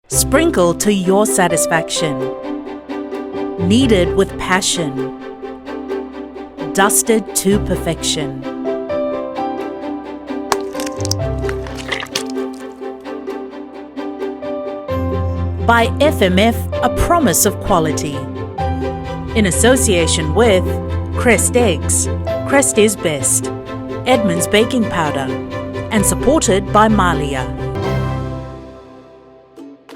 Sprinkle to your satisfaction. Kneaded with passion. Dusted to perfection. By FMF, a promise of quality. In association with Crest Eggs, Crest is best, Edmund's baking powder, and supported by Malia.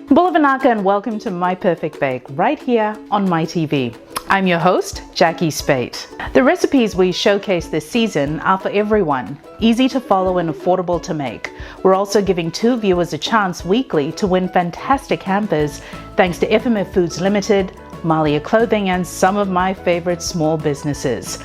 Bulavanaka, and welcome to My Perfect Bake right here on My TV. I'm your host, Jacquee Speight. The recipes we showcase this season are for everyone, easy to follow and affordable to make. We're also giving 2 viewers a chance weekly to win fantastic hampers thanks to FMF Foods Limited, Malia Clothing, and some of my favorite small businesses.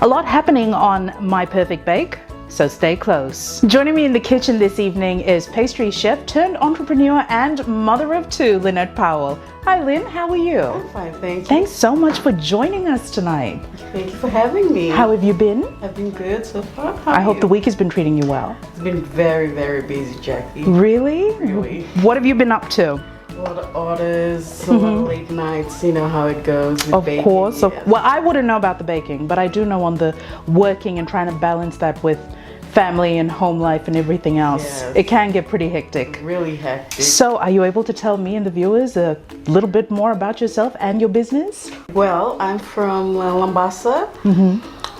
A lot happening on My Perfect Bake, so stay close. Joining me in the kitchen this evening is pastry chef turned entrepreneur and mother of 2, Lynnette Powell. Hi Lynn, how are you? I'm fine, thank you. Thanks so much for joining us tonight. Thank you for having me. How have you been? I've been good so far. I hope the week has been treating you well. It's been very, very busy, Jacquee. Really? Really. What have you been up to? A lot of orders, a lot of late nights, you know how it goes with baking. Of course. Yes. Well, I wouldn't know about the baking, but I do know on the working and trying to balance that with family and home life and everything else. Yes. It can get pretty hectic. Really hectic. So are you able to tell me and the viewers a little bit more about yourself and your business? Well, I'm from Lambasa,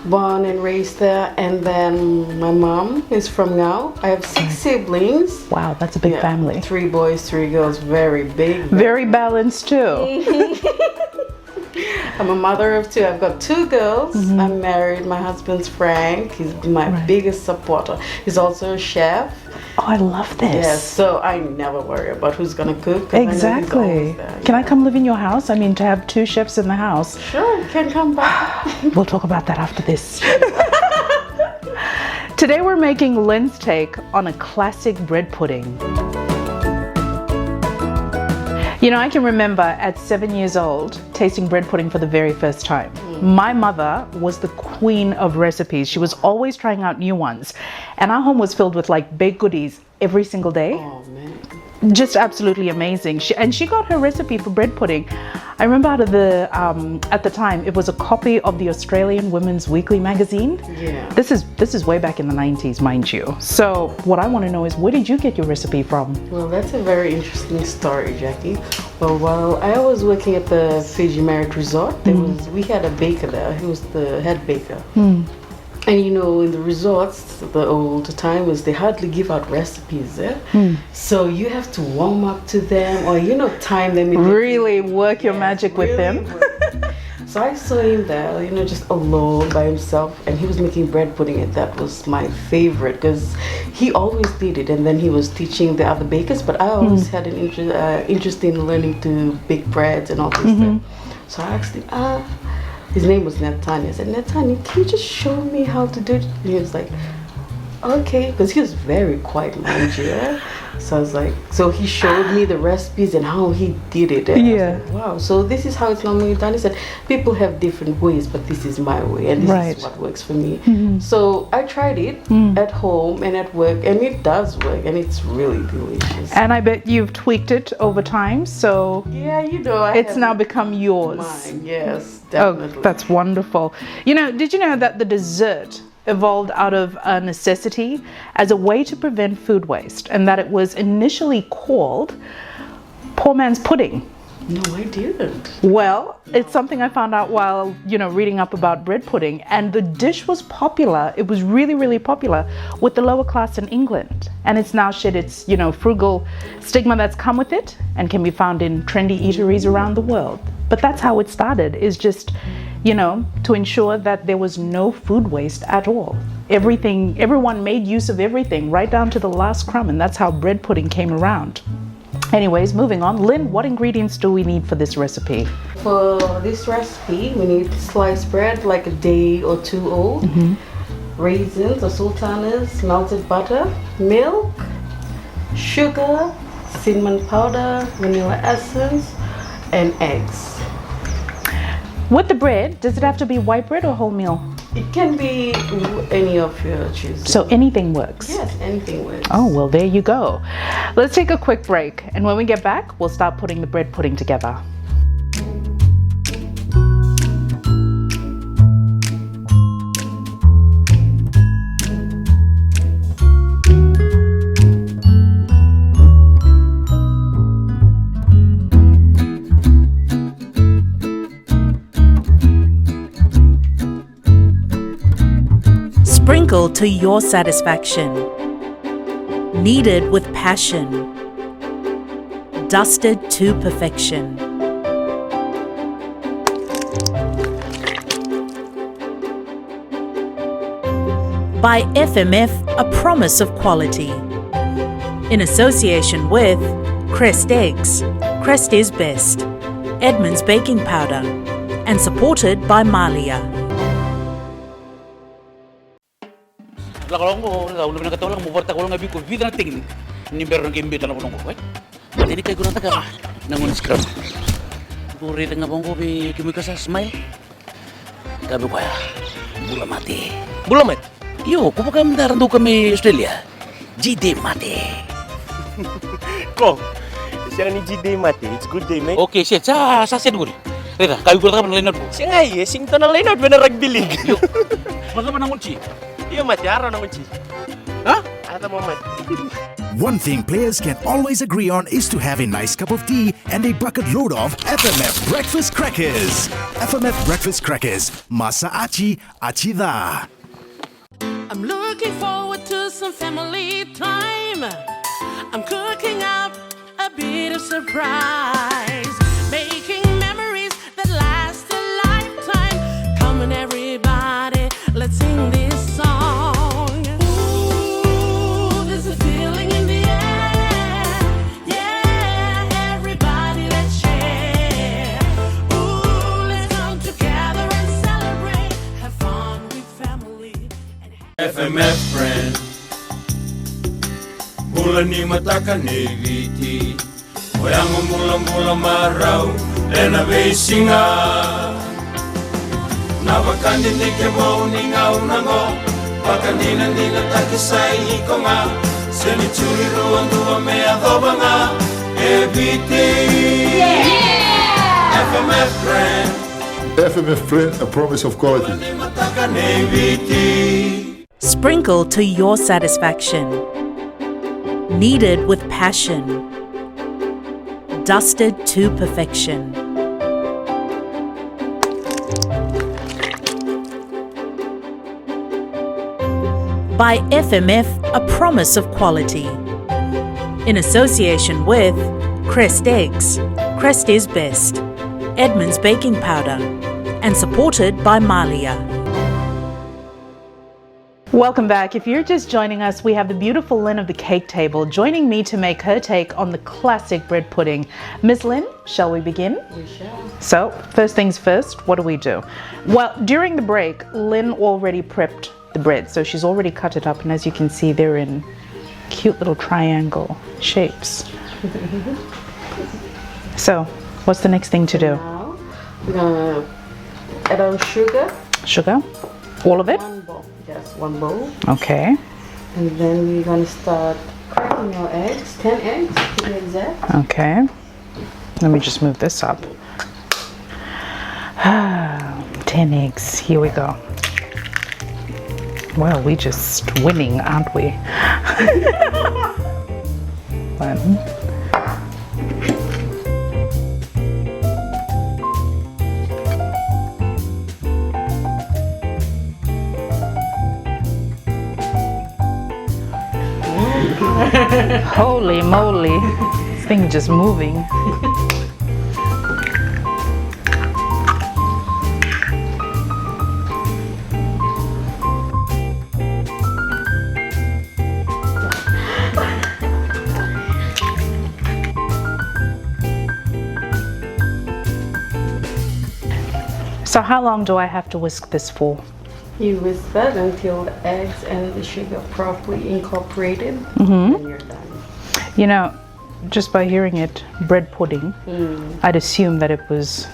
born and raised there, and then my mom is from Ngao. I have 6 siblings. Wow, that's a big family. 3 boys, 3 girls, very big. Very balanced too. I'm a mother of 2. I've got 2 girls. I'm married. My husband's Frank. He's my biggest supporter. He's also a chef. Oh, I love this. Yes, so I never worry about who's gonna cook. 'Cause I know he's Exactly. always there. Can I come live in your house? I mean, to have 2 chefs in the house. Sure, you can come back. We'll talk about that after this. Today we're making Lynn's take on a classic bread pudding. You know, I can remember at 7 years old tasting bread pudding for the very first time. My mother was the queen of recipes. She was always trying out new ones. And our home was filled with like baked goodies every single day. Oh man. Just absolutely amazing. She got her recipe for bread pudding. I remember out of the at the time it was a copy of the Australian Women's Weekly magazine. Yeah. This is way back in the 90s, mind you. So what I want to know is, where did you get your recipe from? Well, that's a very interesting story, Jacquee. Well, while I was working at the Fiji Marriott Resort, we had a baker there. He was the head baker. And you know, in the resorts, the old timers, they hardly give out recipes. So you have to warm up to them, or you know, time them. Really work your magic with them. So I saw him there, you know, just alone by himself, and he was making bread pudding, and that was my favorite because he always did it. And then he was teaching the other bakers, but I always had an interest in learning to bake breads and all this stuff. So I asked him, his name was Netani. I said, Netani, can you just show me how to do it? And he was like, okay, because he was very quiet, mind you. So I was like, so he showed me the recipes and how he did it. And I was like, wow, so this is how it's normally done. He said, people have different ways, but this is my way, and this is what works for me. So I tried it at home and at work, and it does work, and it's really delicious. And I bet you've tweaked it over time, so yeah, you know, it's now become yours. Mine, yes, definitely. Oh, that's wonderful. You know, did you know that the dessert evolved out of a necessity as a way to prevent food waste, and that it was initially called poor man's pudding? No, I didn't. Well, it's something I found out while, you know, reading up about bread pudding, and the dish was popular. It was really, really popular with the lower class in England, and it's now shed its, you know, frugal stigma that's come with it and can be found in trendy eateries around the world. But that's how it started, is just, you know, to ensure that there was no food waste at all. Everyone made use of everything, right down to the last crumb, and that's how bread pudding came around. Anyways, moving on. Lynn, what ingredients do we need for this recipe? For this recipe, we need sliced bread like a day or 2 old, raisins or sultanas, melted butter, milk, sugar, cinnamon powder, vanilla essence, and eggs. With the bread, does it have to be white bread or wholemeal? It can be any of your choosing. So anything works? Yes, anything works. Oh, well, there you go. Let's take a quick break. And when we get back, we'll start putting the bread pudding together. Sprinkle to your satisfaction. Kneaded with passion. Dusted to perfection. By FMF, a promise of quality. In association with Crest Eggs, Crest is best, Edmonds baking powder, and supported by Malia. Kalau ko ulo na katawa mo porta ko lang abi ko vida na tingin ni meron ng imbita na ko nungko jadi kay guna taga nangon scrum puri tengah bongko bi kimika sa smile kabe ko ya bula mati yo ko pa kam daran do kami Australia GD mati ko siya ni GD mati it's good day mate okay shit sa set guri reda kabe ko ta kan Lynette siya nga sing to na Lynette benar rugby league yo baka man nangon chi iya mati araw na kunci ha ata mo mati. One thing players can always agree on is to have a nice cup of tea and a bucket load of FMF breakfast crackers. FMF breakfast crackers, masa achi da. I'm looking forward to some family time. I'm cooking up a bit of surprise, making memories that last a lifetime. Come on everybody, let's sing this song. Ooh, there's a feeling in the air. Yeah, everybody let's share. Ooh, let's come together and celebrate. Have fun with family. FMF friend Mula ni mataka ni viti Oyango mula marau Lena beisinga Navakandi nike mo ninga unango Pakandina nina takisai hiko nga Seni churi ruang dua me adoba nga Eviti FMF friend FMF friend, a promise of quality. Ni mataka ni viti Sprinkle to your satisfaction. Kneaded with passion. Dusted to perfection. By FMF, a promise of quality. In association with Crest Eggs, Crest is best, Edmonds baking powder, and supported by Malia. Welcome back. If you're just joining us, we have the beautiful Lynn of the cake table joining me to make her take on the classic bread pudding. Miss Lynn, shall we begin? We shall. So, first things first, what do we do? Well, during the break, Lynn already prepped the bread. So she's already cut it up, and as you can see, they're in cute little triangle shapes. So, what's the next thing to do? Now, we're gonna add our sugar. Sugar? All of it? One bowl. Yes, one bowl. Okay. And then we're gonna start cracking our eggs. 10 eggs to be exact. Okay. Let me just move this up. 10 eggs. Here we go. Well, we're just winning, aren't we? One. Holy moly, this thing just moving. So how long do I have to whisk this for? You whisk that until the eggs and the sugar are properly incorporated, and you're done. You know, just by hearing it, bread pudding, I'd assume that it was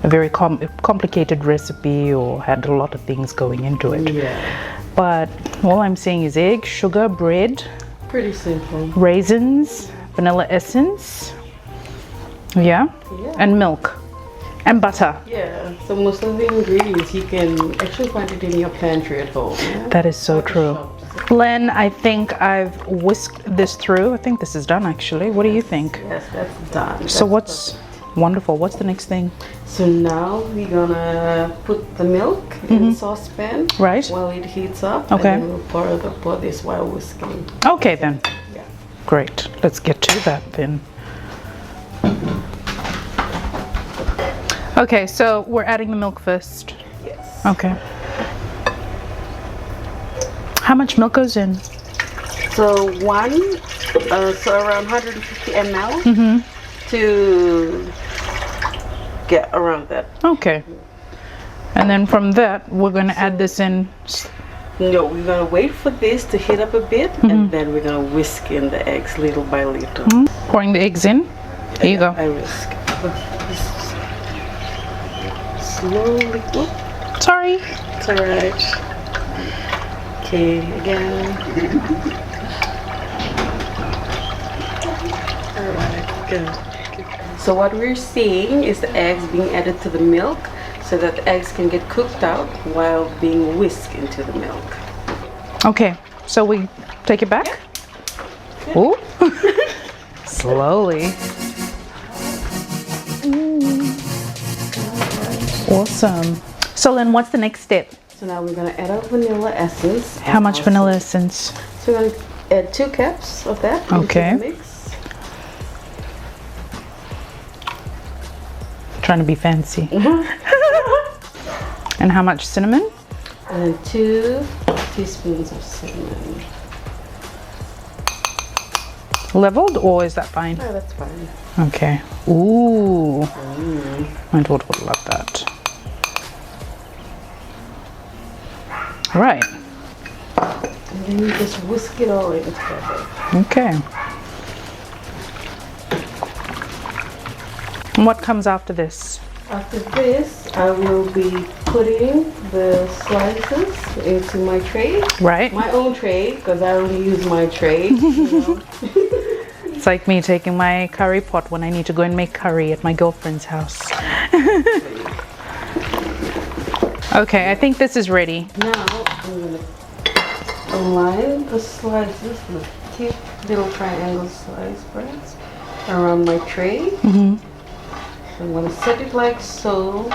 a very complicated recipe or had a lot of things going into it. Yeah. But all I'm saying is egg, sugar, bread, Pretty simple. raisins, vanilla essence, yeah, and milk and butter. Yeah. So most of the ingredients you can actually find it in your pantry at home. Yeah? That is so true. Len, I think I've whisked this through. I think this is done actually. What do you think? Yes, that's done. So what's wonderful? What's the next thing? So now we're gonna put the milk in the saucepan. Right. While it heats up. Okay. And then we'll pour this while whisking. Okay then. Yeah. Great. Let's get to that then. Okay, so we're adding the milk first. Yes. Okay. How much milk goes in? So so around 150 ml to get around that. Okay. And then from that, we're going to add this in. No, we're gonna wait for this to heat up a bit, and then we're gonna whisk in the eggs little by little. Pouring the eggs in. Here you go. I whisk. Slowly. Whoop, Sorry. it's alright. Okay, again. Alright, good. So what we're seeing is the eggs being added to the milk so that the eggs can get cooked out while being whisked into the milk. Okay, so we take it back. Ooh. Slowly. Awesome. So then what's the next step? So now we're gonna add our vanilla essence. How much vanilla essence? So we're gonna add 2 cups of that Okay. into the mix. Trying to be fancy. And how much cinnamon? And then 2 teaspoons of cinnamon. Leveled or is that fine? Oh, that's fine. Okay. Ooh. My daughter would love that. All right. And then you just whisk it all in together. Okay. And what comes after this? After this, I will be putting the slices into my tray. Right. My own tray, because I only use my tray. You know? It's like me taking my curry pot when I need to go and make curry at my girlfriend's house. Okay, I think this is ready. Now, I'm going to align the slices with thick little triangle slice breads around my tray. I'm going to set it like so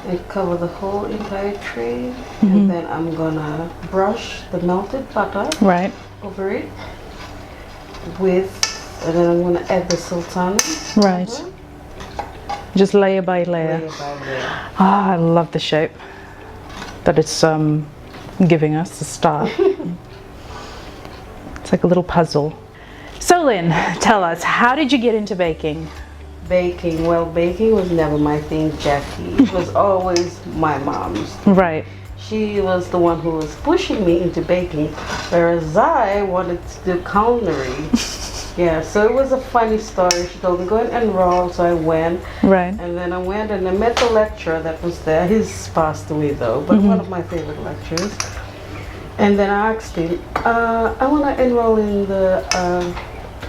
and cover the whole entire tray. And then I'm going to brush the melted butter Right. over it and then I'm going to add the sultana. Right. Just layer by layer. Layer by layer. Ah, I love the shape that it's giving us to start. It's like a little puzzle. So Lynn, tell us, how did you get into baking? Baking, well, baking was never my thing, Jacquee. It was always my mom's. Right. She was the one who was pushing me into baking, whereas I wanted to do culinary. Yeah, so it was a funny story. She told me, go and enroll, so I went. Right. And then I went and I met the lecturer that was there. He's passed away though, but one of my favorite lecturers. And then I asked him, I want to enroll in the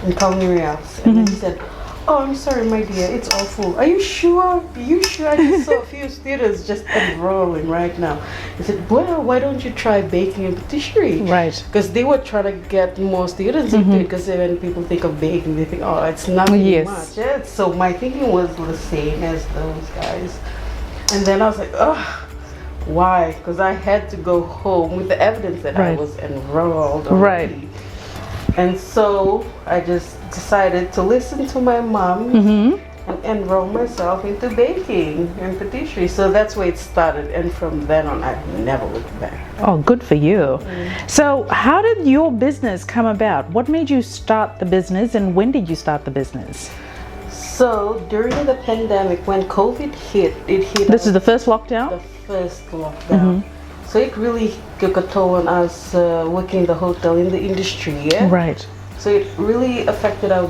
in culinary arts. And then he said, oh, I'm sorry, my dear, it's all full. Are you sure? Are you sure? I just saw a few students just enrolling right now. He said, well, why don't you try baking and patisserie? Right. Because they were trying to get more students into it, because when people think of baking, they think, oh, it's nothing much. Yeah? So my thinking was the same as those guys. And then I was like, oh, why? Because I had to go home with the evidence that I was enrolled already. Right. And so I just decided to listen to my mom and enroll myself into baking and patisserie. So that's where it started. And from then on, I've never looked back. Oh, good for you. So how did your business come about? What made you start the business and when did you start the business? So during the pandemic, when COVID hit, it hit This is the first lockdown? the first lockdown. So it really took a toll on us working in the hotel in the industry, yeah? Right. So it really affected our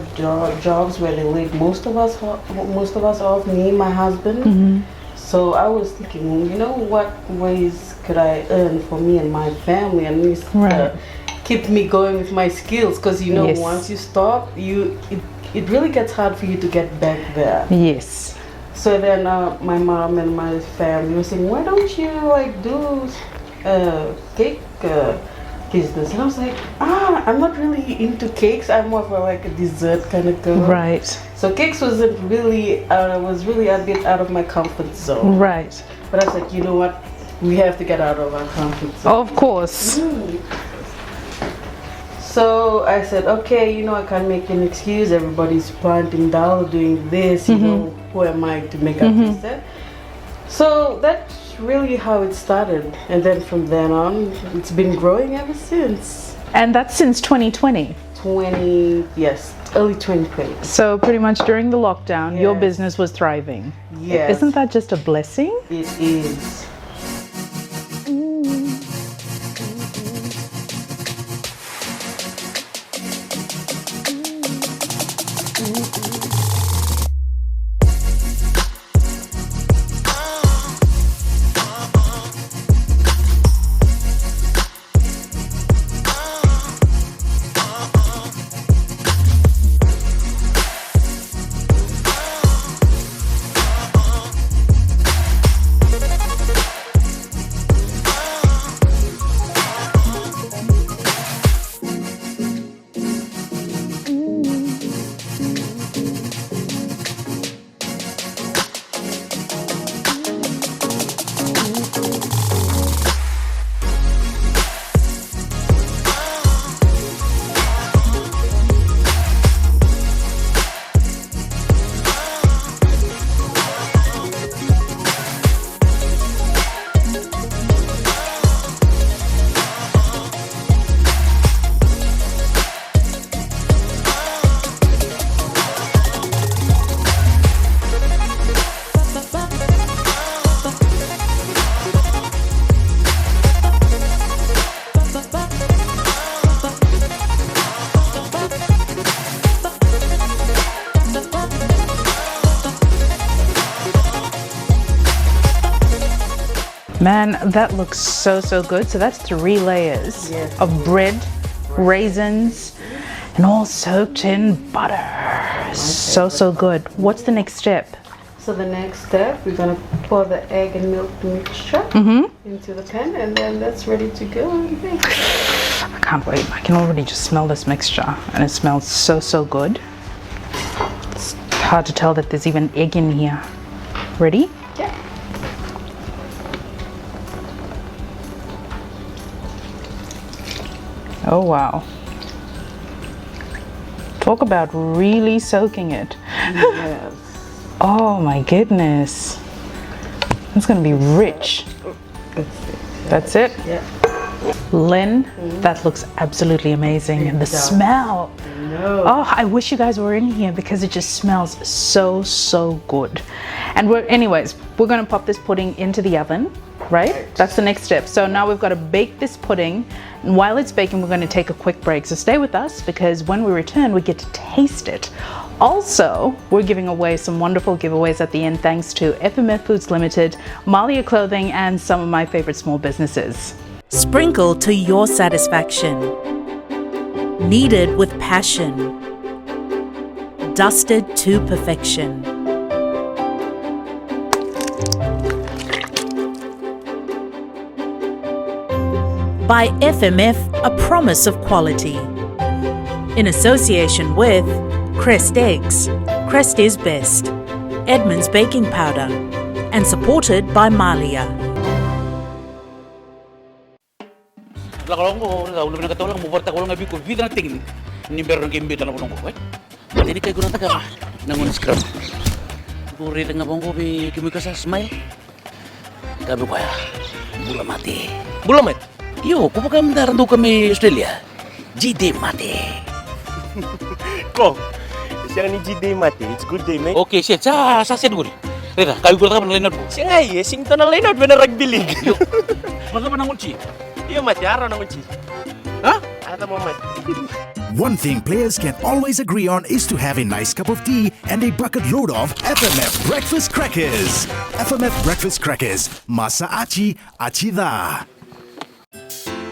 jobs where they laid most of us off, me, my husband. So I was thinking, you know, what ways could I earn for me and my family, and at least keep me going with my skills? Because you know, once you stop, it really gets hard for you to get back there. Yes. So then my mom and my family were saying, why don't you like do cake business? And I was like, I'm not really into cakes. I'm more of like a dessert kind of girl. Right. So cakes wasn't really, was really a bit out of my comfort zone. Right. But I was like, you know what? We have to get out of our comfort zone. Of course. So I said, okay, you know, I can't make an excuse. Everybody's planting down, doing this, you know, who am I to make up this that? So that's really how it started. And then from then on, it's been growing ever since. And that's since 2020? Early 2020. So pretty much during the lockdown, your business was thriving. Yes. Isn't that just a blessing? It is. Man, that looks so good. So that's 3 layers of bread, raisins, and all soaked in butter. So good. What's the next step? So the next step, we're gonna pour the egg and milk mixture into the pan, and then that's ready to go and bake. I can't wait. I can already just smell this mixture, and it smells so good. It's hard to tell that there's even egg in here. Ready? Yeah. Oh wow. Talk about really soaking it. Yes. Oh my goodness. It's gonna be rich. That's it? Yeah. Lynn, that looks absolutely amazing. And the smell. Oh, I wish you guys were in here because it just smells so good. And we're gonna pop this pudding into the oven, right? That's the next step. So now we've got to bake this pudding. And while it's baking, we're gonna take a quick break. So stay with us because when we return, we get to taste it. Also, we're giving away some wonderful giveaways at the end thanks to FMF Foods Limited, Malia Clothing, and some of my favorite small businesses. Sprinkle to your satisfaction. Kneaded with passion. Dusted to perfection. By FMF, a promise of quality. In association with Crest Eggs, Crest is best, Edmund's baking powder, and supported by Malia. Lakalongo, ulo na katawalang mubarta ko lang abi ko vida na tingin. Nimber ng gimbita na ko nungko, right? Matini kay guna taga nangon scrub. Puri nga bongko bi kimi ka sa smile. Gabi ko ya. Bula mati. Bula mati? Yo, kung baka mandaran kami Australia. GD mati. Ko, siya ni GD mati. It's good day, mate. Okay, siya. Sa siguro. Rita, kayo ko lang Lynette po. Siya nga singto na Lynette, na rugby league. Baka ba nangon si? Iyo mati, araw nangon si. Ha? at the moment. One thing players can always agree on is to have a nice cup of tea and a bucket load of FMF breakfast crackers. FMF breakfast crackers. Masa achi, achi da.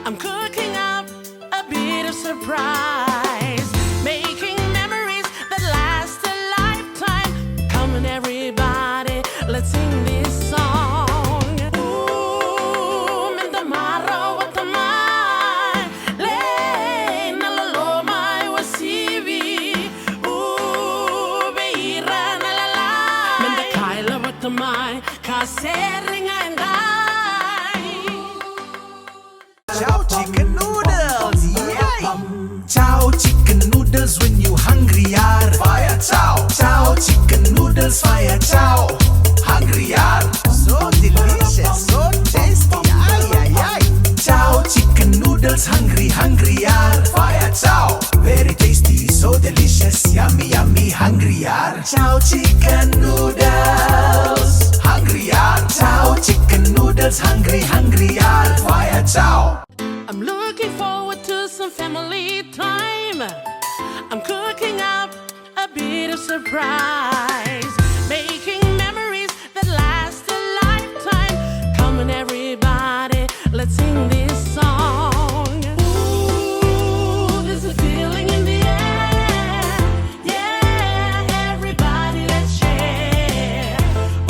I'm cooking up a bit of surprise, making memories that last a lifetime. Come on, everybody, let's sing this song. Ooh, Mindamaro, Watamai, Le, Nalalo, my Wasivi. Ooh, Beira, Nalala, Mendakaila, Watamai, Kaseringa, and Chow chicken noodles, yay! Chow chicken noodles when you hungry yar. Fire chow, chow chicken noodles, fire chow. Hungry yar, so delicious, so tasty, ay ay ay. Chow chicken noodles, hungry yar. Fire chow, very tasty, so delicious, yummy yummy, hungry yar. Chow chicken noodles, hungry yar. Chow chicken noodles, hungry yar. Fire chow. I'm looking forward to some family time. I'm cooking up a bit of surprise, making memories that last a lifetime. Come on, everybody, let's sing this song. Ooh, there's a feeling in the air. Yeah, everybody, let's share.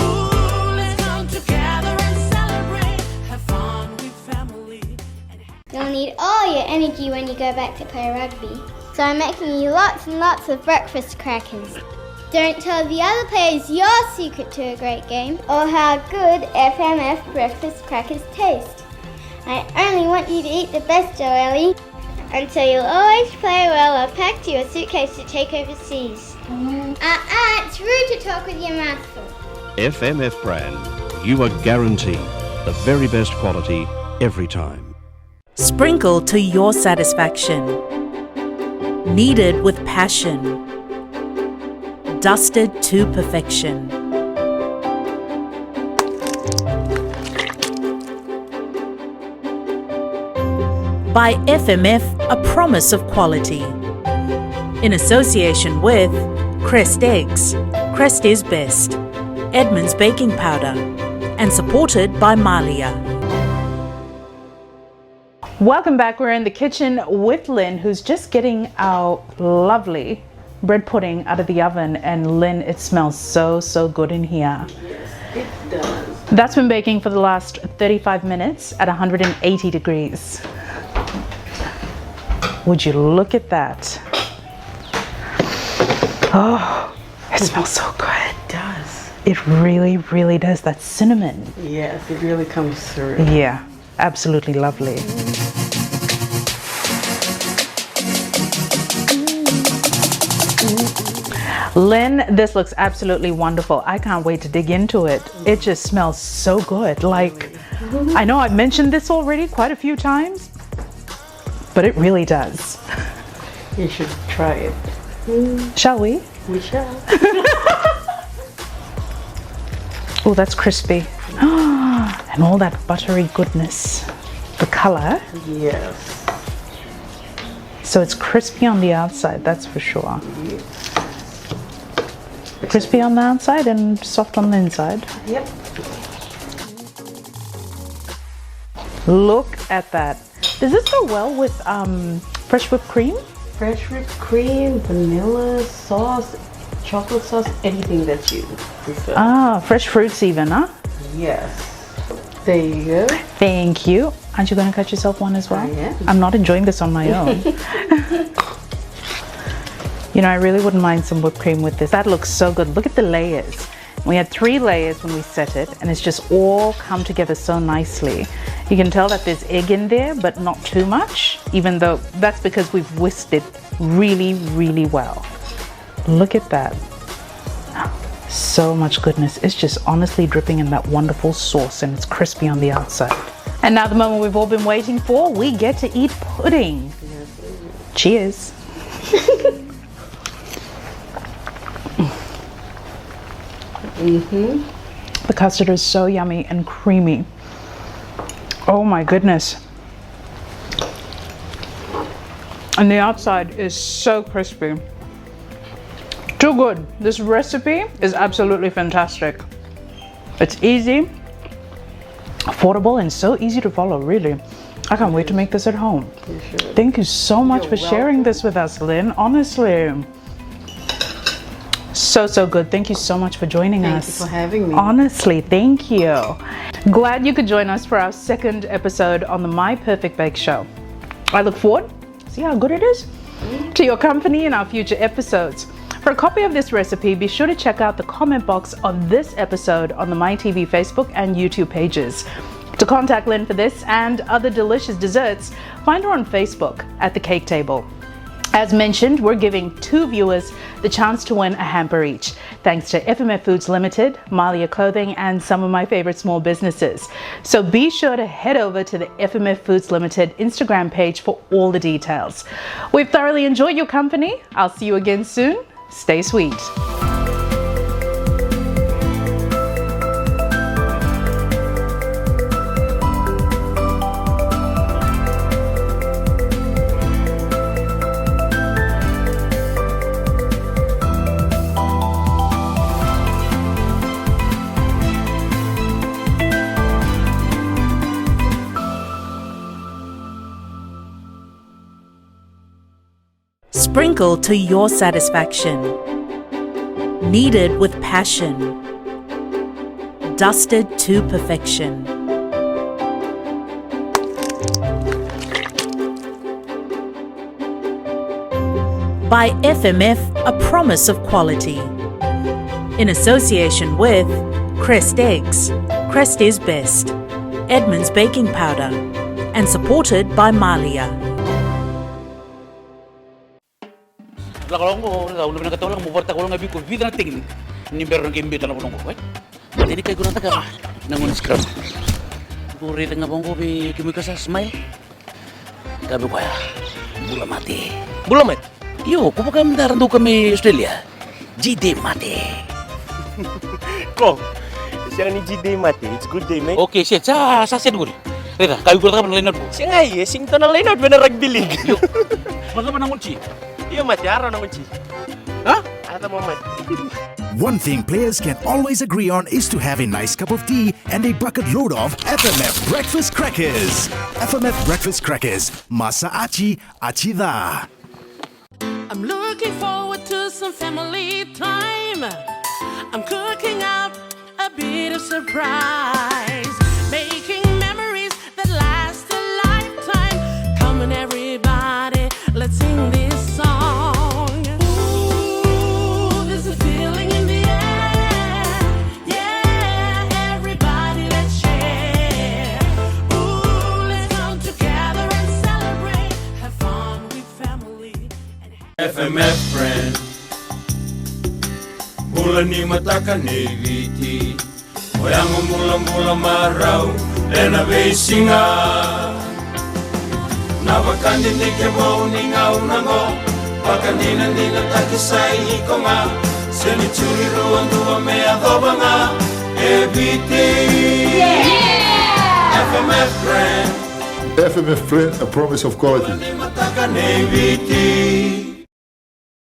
Ooh, let's come together and celebrate. Have fun with family. You'll need all your energy when you go back to play rugby. So I'm making you lots and lots of breakfast crackers. Don't tell the other players your secret to a great game or how good FMF breakfast crackers taste. I only want you to eat the best, Joelle. And so you'll always play well or pack to your suitcase to take overseas. It's rude to talk with your mouth full. FMF brand. You are guaranteed the very best quality every time. Sprinkle to your satisfaction. Kneaded with passion. Dusted to perfection. By FMF, a promise of quality. In association with Crest Eggs, Crest is best, Edmund's baking powder, and supported by Malia. Welcome back. We're in the kitchen with Lynn, who's just getting our lovely bread pudding out of the oven. And Lynn, it smells so good in here. Yes, it does. That's been baking for the last 35 minutes at 180 degrees. Would you look at that? Oh, it smells so good. It does. It really does. That cinnamon. Yes, it really comes through. Yeah, absolutely lovely. Lynn, this looks absolutely wonderful. I can't wait to dig into it. It just smells so good. Like, I know I've mentioned this already quite a few times, but it really does. You should try it. Shall we? We shall. Oh, that's crispy. And all that buttery goodness. The color. Yes. So it's crispy on the outside, that's for sure. Crispy on the outside and soft on the inside. Yep. Look at that. Does this go well with fresh whipped cream? Fresh whipped cream, vanilla sauce, chocolate sauce, anything that you prefer. Ah, fresh fruits even, huh? Yes. There you go. Thank you. Aren't you going to cut yourself one as well? I am. I'm not enjoying this on my own. You know, I really wouldn't mind some whipped cream with this. That looks so good. Look at the layers. We had 3 layers when we set it, and it's just all come together so nicely. You can tell that there's egg in there, but not too much, even though that's because we've whisked it really well. Look at that. So much goodness. It's just honestly dripping in that wonderful sauce, and it's crispy on the outside. And now the moment we've all been waiting for, we get to eat pudding. Cheers. The custard is so yummy and creamy. Oh my goodness. And the outside is so crispy. Too good. This recipe is absolutely fantastic. It's easy, affordable, and so easy to follow, really. I can't wait to make this at home. Thank you so much for sharing this with us, Lynn. Honestly. So good. Thank you so much for joining us. Thank you for having me. Honestly, thank you. Glad you could join us for our second episode on the My Perfect Bake show. I look forward, see how good it is, to your company in our future episodes. For a copy of this recipe, be sure to check out the comment box of this episode on the My TV Facebook and YouTube pages. To contact Lynn for this and other delicious desserts, find her on Facebook at The Cake Table. As mentioned, we're giving 2 viewers the chance to win a hamper each, thanks to FMF Foods Limited, Malia Clothing, and some of my favorite small businesses. So be sure to head over to the FMF Foods Limited Instagram page for all the details. We've thoroughly enjoyed your company. I'll see you again soon. Stay sweet. Sprinkle to your satisfaction. Kneaded with passion. Dusted to perfection. By FMF, a promise of quality. In association with Crest Eggs, Crest is best, Edmund's baking powder, and supported by Malia. Lakalong ko, ulo na katawalang mubarta ko lang ngabi ko vida na tingin ni meron ng imbita na punong ko, right? Hindi kayo ko nang taga nangun scrub. Puri tengah bongko bi kimi ka sa smile. Gabi ko ya. Bula mati. Bula mati? Yo, ko pa mandaran do kami Australia. GD mati. Ko. Siya ni GD mati. It's good day, mate. Okay, siya sa siguro. Reda, kayo ko ta ka Lynette po. Siya nga sing to na Lynette na rugby league. Yo. Baka ba nangun chi? Yo, mati araw nangun chi. Ha? Ata mo mati. One thing players can always agree on is to have a nice cup of tea and a bucket load of FMF Breakfast Crackers. FMF Breakfast Crackers. Masa achi, achi da. I'm looking forward to some family time. I'm cooking up a bit of surprise, making memories that last a lifetime. Come on, everybody, let's sing this song. Ooh, there's a feeling in the air. Yeah, everybody, let's share. Ooh, let's come together and celebrate. Have fun with family. FMF friend Mula ni mataka ni viti Moyango mula marau Lena beisinga Nawakandi nike mo ninga unango Pakandina nina takisai hiko nga Seni churi ruang dua mea doba nga EBT FMF friend FMF friend, a promise of quality. Mula ni mataka ni viti